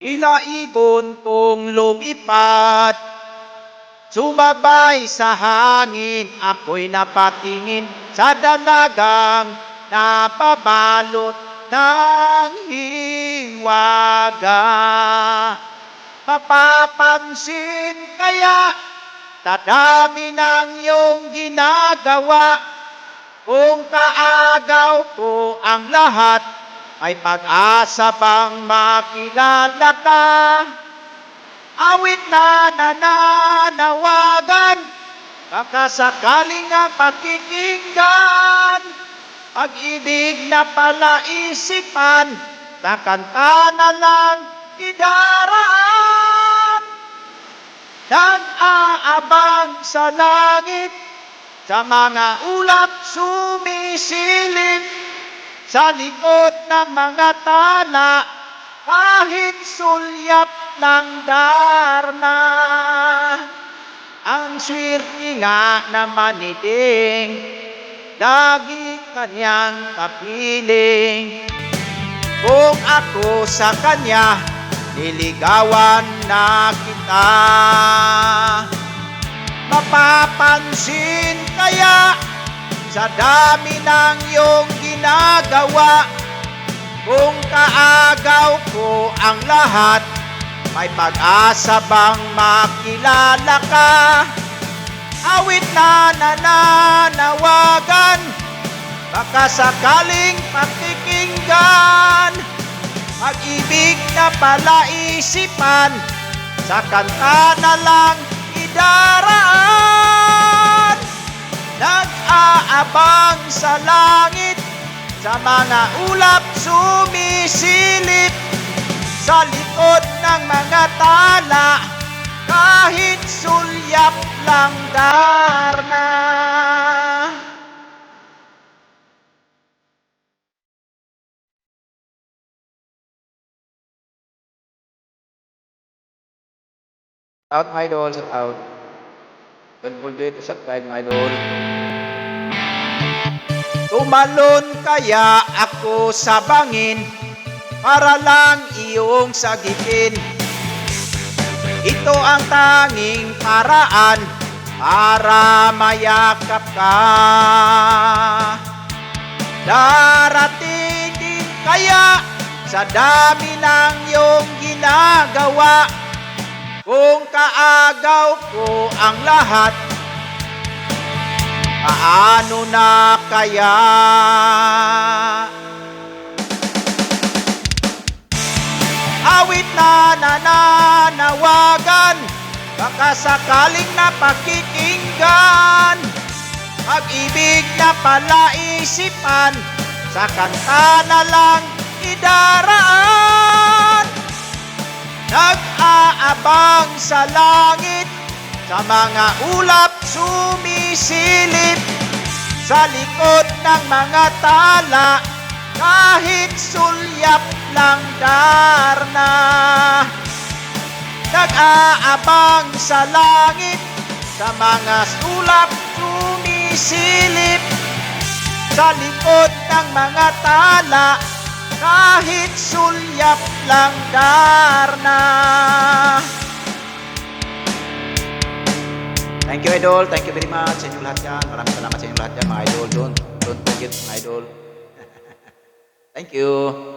Ilaibon kong lumipad, sumabay sa hangin, ako'y napatingin sa dalagang napabalot ng hiwaga. Mapapansin kaya sa dami ng iyong ginagawa, kung kaagaw ko ang lahat, ay pag-asa bang makilala ka? Awit na nananawagan, baka sakaling nga pakikinggan. Pag-ibig na palaisipan, sa kanta na lang idaraan. Nag-aabang sa langit, sa mga ulap sumisilip, sa likod ng mga tala, kahit sulyap ng darna. Ang swerte nga na maniting, lagi kanyang kapiling. Kung ako sa kanya, niligawan na kita. Mapapansin kaya sa dami ng iyong ginagawa, kung kaagaw ko ang lahat, may pag-asa bang makilala ka? Awit na nananawagan, baka sakaling pakikinggan. Pag-ibig na palaisipan, sa kanta na lang idaraan. Nag-aabang sa langit, sa mga ulap sumisilip, sa likod ng mga tala, kahit sulyap lang darna. Out mga idol, shout out. Don't forget to subscribe mga idol. Tumalon kaya ako sa bangin, para lang iyong sagipin. Ito ang tanging paraan para mayakap ka. Darating din kaya sa dami ng iyong ginagawa, kung kaagaw ko ang lahat, paano na kaya? Awit na nananawagan, baka sakaling napakikinggan. Pag-ibig na palaisipan, sa kanta na lang idaraan. Nag-aabang sa langit, sa mga ulap sumisilip, sa likod ng mga tala, kahit sulyap lang darna. Nag-aabang sa langit, sa mga ulap sumisilip, sa likod ng mga tala, kahit sulyap lang darna. Thank you idol, thank you very much sa inyong lahat yan. Maraming salamat sa inyong lahat yan mga idol. Don't forget mga idol. Thank you.